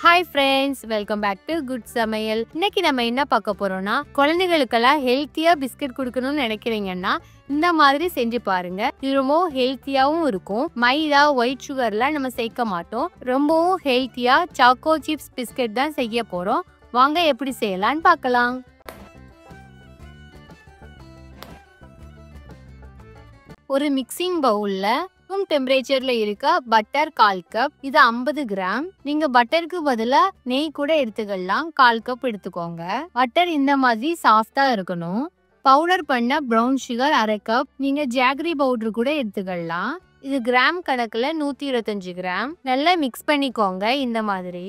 Hi friends, welcome back to Good சமையல். இன்னைக்கு நம்ம என்ன பார்க்க போறோம்னா குழந்தைகளுக்கெல்லாம் ஹெல்த்தியா பிஸ்கட் கொடுக்கணும்னு நினைக்கிறீங்கன்னா இந்த மாதிரி செஞ்சு பாருங்க. இது ரொம்ப ஹெல்த்தியாவும் இருக்கும். மைதா ஒயிட் சுகர்லாம் நம்ம சேர்க்க மாட்டோம். ரொம்பவும் ஹெல்த்தியா சாக்கோ சிப்ஸ் பிஸ்கட் தான் செய்ய போறோம். வாங்க எப்படி செய்யலாம்னு பார்க்கலாம். ஒரு மிக்சிங் பவுல்ல ரூம் டெம்பரேச்சர்ல இருக்க பட்டர் 1/4 கப், இது 50 கிராம். நீங்க பட்டருக்கு பதிலா நெய் கூட எடுத்துக்கலாம். 1/4 கப் எடுத்துக்கோங்க. பட்டர் இந்த மாதிரி சாஃப்டா இருக்கணும். பவுடர் பண்ண ப்ரௌன் சுகர் 1/2 கப். நீங்க ஜாகரி பவுடர் கூட எடுத்துக்கலாம். இது கிராம் கணக்குல 125 கிராம். நல்லா மிக்ஸ் பண்ணிக்கோங்க இந்த மாதிரி.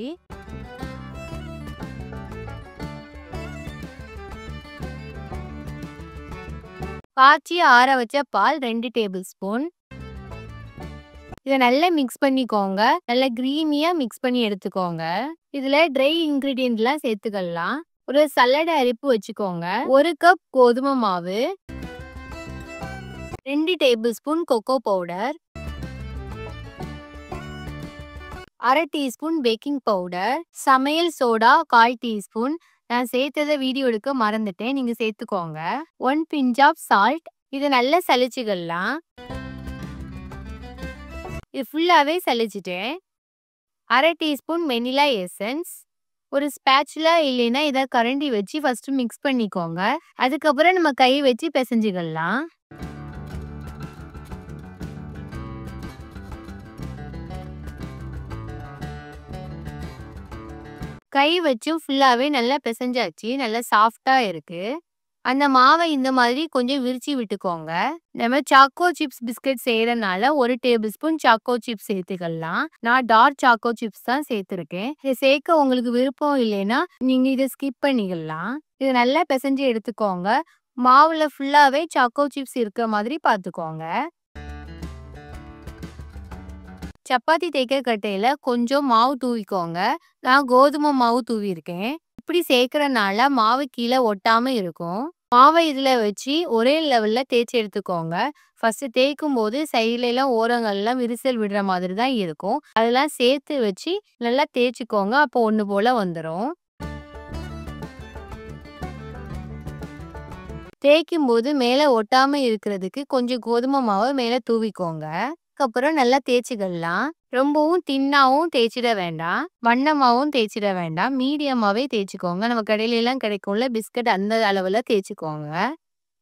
காய்ச்சி ஆற வச்ச பால் 2 டேபிள் ஸ்பூன். இதை நல்லா மிக்ஸ் பண்ணிக்கோங்க. நல்லா கிரீமியா மிக்ஸ் பண்ணி எடுத்துக்கோங்க. இதுல ட்ரை இன்கிரீடியன்ட்லாம் சேர்த்துக்கலாம். ஒரு சல்லடை அரிப்பு வச்சுக்கோங்க. 1 கப் கோதுமை மாவு, 2 table spoon cocoa powder, 1/2 teaspoon baking powder, சமையல் சோடா 1/4 டீஸ்பூன். நான் சேர்த்ததை வீடியோ எடுக்க மறந்துட்டேன், நீங்க சேர்த்துக்கோங்க. 1 பிஞ்ச் ஆஃப் சால்ட். இதை நல்லா சலிச்சுக்கலாம். இது ஃபுல்லாவே சலிச்சிட்டேன். 1/2 டீஸ்பூன் வெனிலா எசன்ஸ். ஒரு ஸ்பேச்சுலா இல்லைன்னா இதை கரண்டி வச்சு ஃபர்ஸ்ட் மிக்ஸ் பண்ணிக்கோங்க. அதுக்கப்புறம் நம்ம கை வச்சு பிசைஞ்சுக்கலாம். கை வச்சு ஃபுல்லாவே நல்லா பிசைஞ்சாச்சு. நல்லா சாஃப்டா இருக்கு. அந்த மாவை இந்த மாதிரி கொஞ்சம் விரிச்சு விட்டுக்கோங்க. நம்ம சாக்கோ சிப்ஸ் பிஸ்கட் செய்யறதுனால 1 டேபிள் ஸ்பூன் சாக்கோ சிப்ஸ் சேர்த்துக்கலாம். நான் டார்க் சாக்கோ சிப்ஸ் தான் சேர்த்துருக்கேன். இதை சேர்க்க உங்களுக்கு விருப்பம் இல்லைன்னா நீங்க இதை ஸ்கிப் பண்ணிக்கலாம். இது நல்லா பிசைஞ்சு எடுத்துக்கோங்க. மாவுல ஃபுல்லாவே சாக்கோ சிப்ஸ் இருக்க மாதிரி பார்த்துக்கோங்க. சப்பாத்தி தேய்க்க கட்டையில கொஞ்சம் மாவு தூவிக்கோங்க. நான் கோதுமை மாவு தூவிருக்கேன். இப்படி சேர்க்கறனால மாவு கீழே ஒட்டாம இருக்கும். மாவை இதுல வச்சு ஒரே லெவல்ல தேய்ச்சி எடுத்துக்கோங்க. ஃபர்ஸ்ட் தேய்க்கும் போது சைட்ல எல்லாம் ஓரங்கள்லாம் விரிசல் விடுற மாதிரி தான் இருக்கும். அதெல்லாம் சேர்த்து வச்சு நல்லா தேய்ச்சிக்கோங்க. அப்போ ஒண்ணு போல வந்துடும். தேய்க்கும் போது மேல ஒட்டாம இருக்கிறதுக்கு கொஞ்சம் கோதுமை மாவை மேல தூவிக்கோங்க. அதுக்கப்புறம் நல்லா தேய்ச்சிக்கலாம். ரொம்பவும் தின்னாவும் தேய்ச்சிட வேண்டாம், வண்ணமாவும் தேய்ச்சிட வேண்டாம். மீடியமாவே தேய்ச்சிக்கோங்க. நம்ம கடையில எல்லாம் கிடைக்கும்ல பிஸ்கட், அந்த அளவுல தேய்ச்சிக்கோங்க.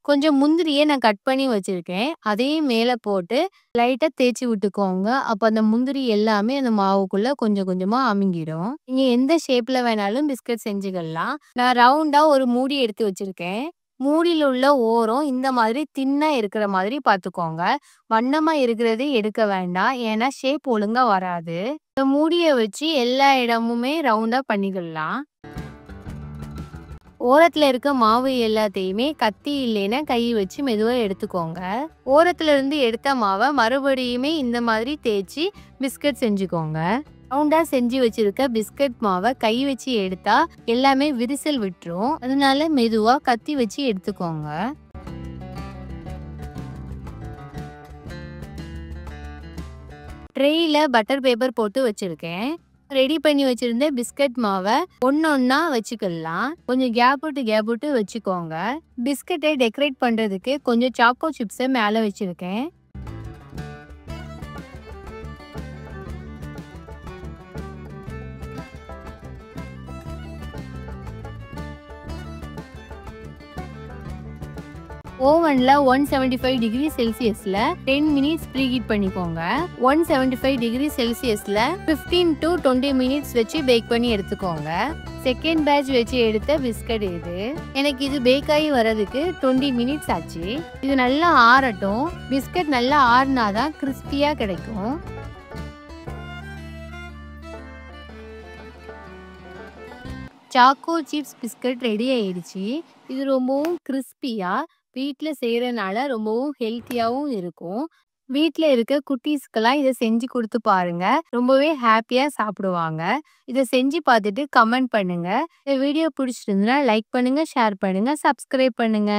கொஞ்சம் முந்திரியை நான் கட் பண்ணி வச்சிருக்கேன். அதையும் மேல போட்டு லைட்டா தேய்ச்சி விட்டுக்கோங்க. அப்ப அந்த முந்திரி எல்லாமே அந்த மாவுக்குள்ள கொஞ்சம் கொஞ்சமா அமுங்கிடும். நீங்க எந்த ஷேப்ல வேணாலும் பிஸ்கட் செஞ்சுக்கலாம். நான் ரவுண்டா ஒரு மூடி எடுத்து வச்சிருக்கேன். மூடியில் உள்ள ஓரம் இந்த மாதிரி தின்னா இருக்கிற மாதிரி பார்த்துக்கோங்க. வண்ணமா இருக்கிறதே எடுக்க வேண்டாம், ஏன்னா ஷேப் ஒழுங்கா வராது. இந்த மூடியை வச்சு எல்லா இடமுமே ரவுண்டா பண்ணிக்கலாம். ஓரத்துல இருக்க மாவு எல்லாத்தையுமே கத்தி இல்லைன்னா கை வச்சு மெதுவா எடுத்துக்கோங்க. ஓரத்துல இருந்து எடுத்த மாவை மறுபடியுமே இந்த மாதிரி தேய்ச்சி பிஸ்கட் செஞ்சுக்கோங்க. ரவுண்டா செஞ்சு வச்சிருக்க பிஸ்கட் மாவை கை வச்சு எடுத்தா எல்லாமே விரிசல் விட்டுரும். அதனால மெதுவா கத்தி வச்சு எடுத்துக்கோங்க. ட்ரேயில பட்டர் பேப்பர் போட்டு வச்சிருக்கேன். ரெடி பண்ணி வச்சிருந்த பிஸ்கட் மாவை ஒன்னொன்னா வச்சுக்கலாம். கொஞ்சம் கேப் விட்டு வச்சுக்கோங்க. பிஸ்கட்டை டெக்கரேட் பண்றதுக்கு கொஞ்சம் சாக்கோ சிப்ஸை மேல வச்சிருக்கேன். ஓவன்ல 175 டிகிரி செல்சியஸ்ல 10 மினிட்ஸ் ப்ரீஹீட் பண்ணிக்கோங்க. 175 டிகிரி செல்சியஸ்ல 15 to 20 மினிட்ஸ் வச்சு பேக் பண்ணி எடுத்துக்கோங்க. செகண்ட் பேட்ச் வச்சு எடுத்த பிஸ்கட் இது. எனக்கு இது பேக் ஆகி வரதுக்கு 20 மினிட்ஸ் ஆச்சு. இது நல்லா ஆறட்டும். பிஸ்கட் நல்லா ஆறுனாதான் கிறிஸ்பியா கிடைக்கும். சாக்கோ சிப்ஸ் பிஸ்கட் ரெடி ஆயிடுச்சு. இது ரொம்பவும் கிறிஸ்பியா வீட்டில் செய்யறதுனால ரொம்பவும் ஹெல்த்தியாவும் இருக்கும். வீட்டில் இருக்க குட்டீஸ்க்கெல்லாம் இதை செஞ்சு கொடுத்து பாருங்க. ரொம்பவே ஹாப்பியா சாப்பிடுவாங்க. இதை செஞ்சு பார்த்துட்டு கமெண்ட் பண்ணுங்க. இந்த வீடியோ பிடிச்சிருந்தா லைக் பண்ணுங்க, ஷேர் பண்ணுங்க, சப்ஸ்கிரைப் பண்ணுங்க.